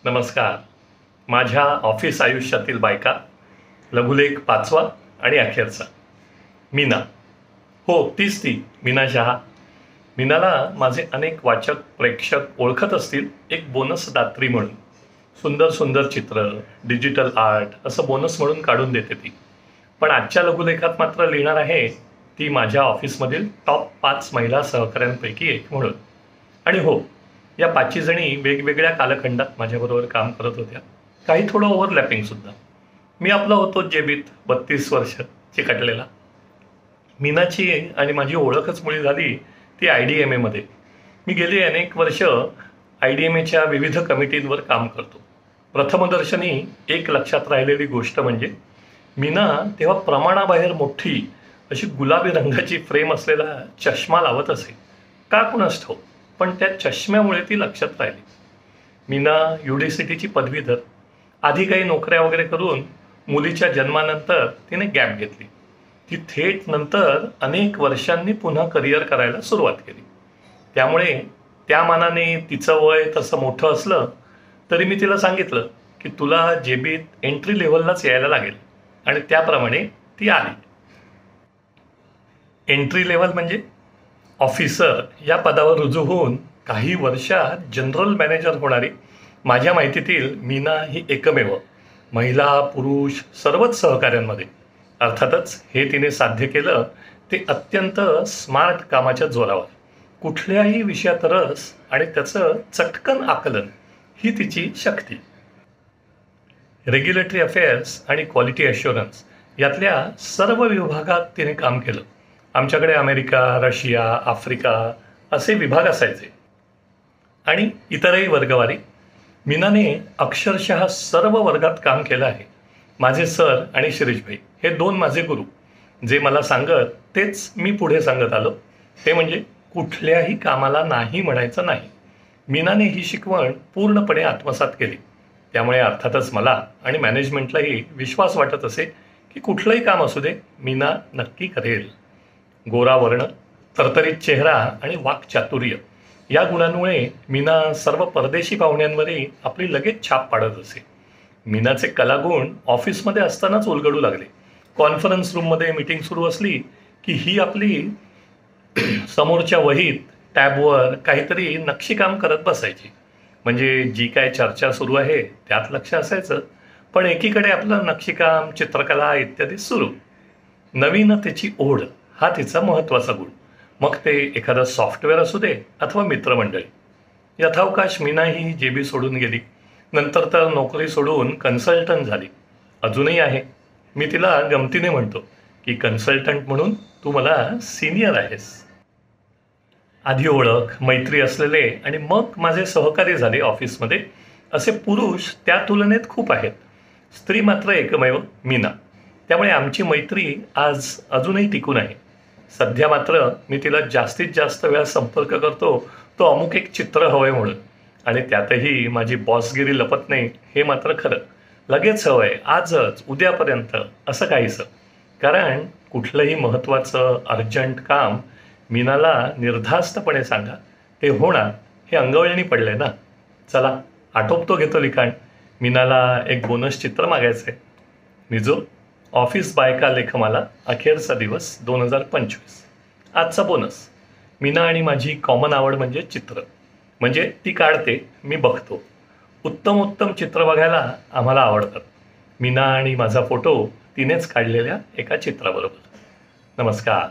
नमस्कार. माझ्या ऑफिस आयुष्यातील बायका, लघुलेख 5वा आणि अखेरचा. मीना. हो, तीच ती मीना शहा. मीनाला माझे अनेक वाचक प्रेक्षक ओळखत असतील एक बोनस दात्री म्हणून. सुंदर सुंदर चित्र, डिजिटल आर्ट असं बोनस म्हणून काढून देते ती. पण आजच्या लघुलेखात मात्र लिहिणार आहे ती माझ्या ऑफिसमधील टॉप 5 महिला सहकाऱ्यांपैकी एक म्हणून. आणि हो, या 5 जणी वेगवेगळ्या कालखंडात माझ्याबरोबर काम करत होत्या, काही थोडं ओव्हरलॅपिंगसुद्धा. मी आपला होतो जेबीत 32 वर्ष चिकटलेला. मीनाची आणि माझी ओळखच मुळी झाली ती IDMAमध्ये. मी गेली अनेक वर्ष IDMAच्या विविध कमिटींवर काम करतो. प्रथमदर्शनी एक लक्षात राहिलेली गोष्ट म्हणजे मीना तेव्हा प्रमाणाबाहेर मोठी अशी गुलाबी रंगाची फ्रेम असलेला चष्मा लावत असे. का कुणास ठाऊक, पण त्या चष्म्यामुळे ती लक्षात राहिली. मीना UDCTची पदवीधर. आधी काही नोकऱ्या वगैरे करून मुलीच्या जन्मानंतर तिने गॅप घेतली. ती थेट नंतर अनेक वर्षांनी पुन्हा करिअर करायला सुरुवात केली. त्यामुळे त्या मानाने तिचं वय तसं मोठं असलं तरी मी तिला सांगितलं की तुला जेबीत एंट्री लेव्हललाच यायला लागेल, आणि त्याप्रमाणे ती आली. एंट्री लेव्हल म्हणजे ऑफिसर या पदावर रुजू होऊन काही वर्षात जनरल मॅनेजर होणारी माझ्या माहितीतील मीना ही एकमेव महिला पुरुष सर्वच सहकाऱ्यांमध्ये. अर्थातच हे तिने साध्य केलं ते अत्यंत स्मार्ट कामाच्या जोरावर. कुठल्याही विषयात रस आणि त्याचं चटकन आकलन ही तिची शक्ती. रेग्युलेटरी अफेअर्स आणि क्वालिटी अश्युरन्स यातल्या सर्व विभागात तिने काम केलं. आमच्याकडे अमेरिका, रशिया, आफ्रिका असे विभाग असायचे आणि इतरही वर्गवारी. मीनाने अक्षरशः सर्व वर्गात काम केलं आहे. माझे सर आणि शिरीषभाई हे 2 माझे गुरु. जे मला सांगत तेच मी पुढे सांगत आलो, ते म्हणजे कुठल्याही कामाला नाही म्हणायचं नाही. मीनाने ही शिकवण पूर्णपणे आत्मसात केली. त्यामुळे अर्थातच मला आणि मॅनेजमेंटलाही विश्वास वाटत असे की कुठलंही काम असू दे, मीना नक्की करेल. गोरा वर्ण, तरतरीत चेहरा आणि वाक्चातुर्य या गुणांमुळे मीना सर्व परदेशी पाहुण्यांवरही आपली लगेच छाप पाडत असे. मीनाचे कलागुण ऑफिसमध्ये असतानाच उलगडू लागले. कॉन्फरन्स रूममध्ये मीटिंग सुरू असली की ही आपली समोरच्या वहीत टॅबवर काहीतरी नक्षीकाम करत बसायची. म्हणजे जी काय चर्चा सुरू आहे त्यात लक्ष असायचं, पण एकीकडे आपलं नक्षीकाम, चित्रकला इत्यादी सुरू. नवीनतेची ओढ हा तिचा महत्त्वाचा गुण. मग ते एखादं सॉफ्टवेअर असू दे अथवा मित्रमंडळी. यथावकाश मीना ही जेबी सोडून गेली. नंतर तर नोकरी सोडून कन्सल्टंट झाली. अजूनही आहे. मी तिला गमतीने म्हणतो की कन्सल्टंट म्हणून तू मला सिनियर आहेस. आधी ओळख, मैत्री असलेले आणि मग माझे सहकारी झाले ऑफिसमध्ये असे पुरुष त्या तुलनेत खूप आहेत. स्त्री मात्र एकमेव मीना. त्यामुळे आमची मैत्री आज अजूनही टिकून आहे. सध्या मात्र मी तिला जास्तीत जास्त वेळा संपर्क करतो तो अमुक एक चित्र हवंय म्हणून, आणि त्यातही माझी बॉसगिरी लपत नाही हे मात्र खरं. लगेच हवंय, आजच, उद्यापर्यंत असं काहीसं. कारण कुठलंही महत्त्वाचं अर्जंट काम मीनाला निर्धास्तपणे सांगा, ते होणार हे अंगवळणी पडलंय ना. चला आटोपतो, घेतो लिखाण. मीनाला एक बोनस चित्र मागायचं आहे. निजो ऑफिस बायका लेखमाला अखेरचा दिवस 2025. आजचा बोनस. मीना आणि माझी कॉमन आवड म्हणजे चित्र. म्हणजे ती काढते, मी बघतो. उत्तम चित्र बघायला आम्हाला आवडतात. मीना आणि माझा फोटो तिनेच काढलेल्या एका चित्राबरोबर. नमस्कार.